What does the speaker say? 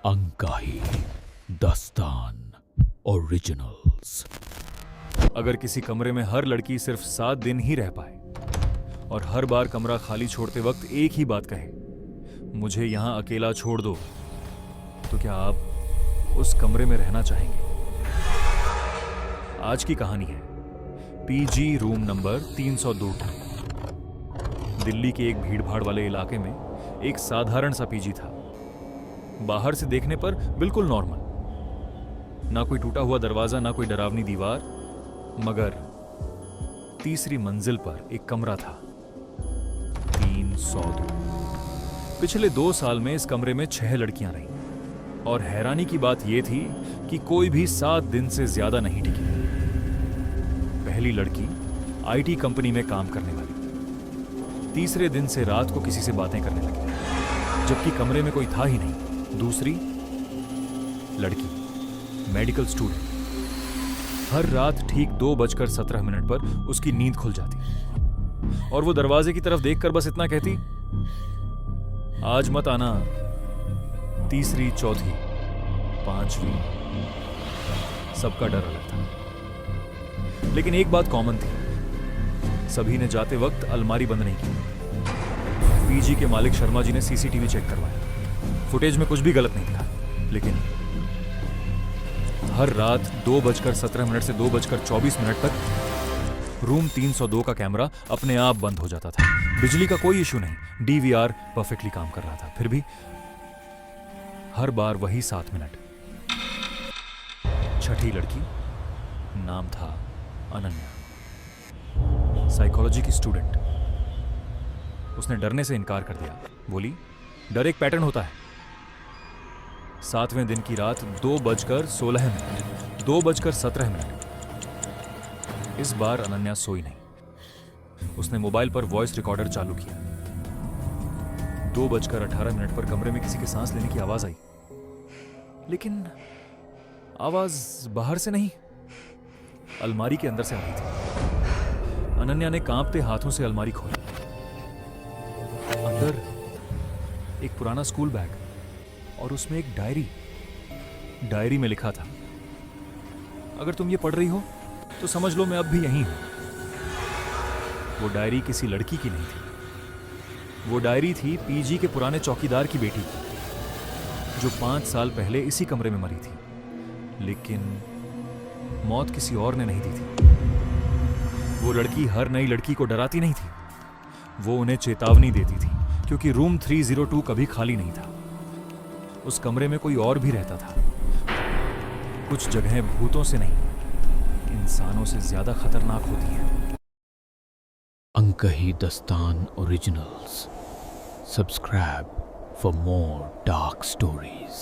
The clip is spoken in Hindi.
अंकाही दस्तान ओरिजिनल्स। अगर किसी कमरे में हर लड़की सिर्फ 7 दिन ही रह पाए और हर बार कमरा खाली छोड़ते वक्त एक ही बात कहे, मुझे यहां अकेला छोड़ दो, तो क्या आप उस कमरे में रहना चाहेंगे? आज की कहानी है पीजी रूम नंबर 302। दिल्ली के एक भीड़भाड़ वाले इलाके में एक साधारण सा पीजी था। बाहर से देखने पर बिल्कुल नॉर्मल, ना कोई टूटा हुआ दरवाजा, ना कोई डरावनी दीवार, मगर तीसरी मंजिल पर एक कमरा था, 302। पिछले 2 साल में इस कमरे में 6 लड़कियां रहीं और हैरानी की बात यह थी कि कोई भी 7 दिन से ज्यादा नहीं टिकी। पहली लड़की आईटी कंपनी में काम करने वाली, तीसरे दिन से रात को किसी से बातें करने लगी, जबकि कमरे में कोई था ही नहीं। दूसरी लड़की मेडिकल स्टूडेंट, हर रात ठीक 2:17 पर उसकी नींद खुल जाती और वो दरवाजे की तरफ देखकर बस इतना कहती, आज मत आना। तीसरी, चौथी, 5वीं, सबका डर अलग था, लेकिन एक बात कॉमन थी, सभी ने जाते वक्त अलमारी बंद नहीं की। पीजी के मालिक शर्मा जी ने सीसीटीवी चेक करवाया, फुटेज में कुछ भी गलत नहीं था, लेकिन हर रात 2:17 से 2:24 तक रूम 302 का कैमरा अपने आप बंद हो जाता था। बिजली का कोई इशू नहीं, डीवीआर परफेक्टली काम कर रहा था, फिर भी हर बार वही 7 मिनट। छठी लड़की, नाम था अनन्या, साइकोलॉजी की स्टूडेंट। उसने डरने से इनकार कर दिया, बोली डर एक पैटर्न होता है। 7वें दिन की रात 2:16, 2:17। इस बार अनन्या सोई नहीं। उसने मोबाइल पर वॉइस रिकॉर्डर चालू किया। 2:18 पर कमरे में किसी के सांस लेने की आवाज आई, लेकिन आवाज बाहर से नहीं, अलमारी के अंदर से आ रही थी। अनन्या ने कांपते हाथों से अलमारी खोली। अंदर एक पुराना स्कूल बैग और उसमें एक डायरी में लिखा था, अगर तुम ये पढ़ रही हो तो समझ लो मैं अब भी यहीं हूं। वो डायरी किसी लड़की की नहीं थी, वो डायरी थी पीजी के पुराने चौकीदार की बेटी की, जो 5 साल पहले इसी कमरे में मरी थी, लेकिन मौत किसी और ने नहीं दी थी। वो लड़की हर नई लड़की को डराती नहीं थी, वो उन्हें चेतावनी देती थी, क्योंकि रूम 302 कभी खाली नहीं था। उस कमरे में कोई और भी रहता था। कुछ जगहें भूतों से नहीं, इंसानों से ज्यादा खतरनाक होती हैं। Ankahi Dastaan originals. Subscribe for more dark stories.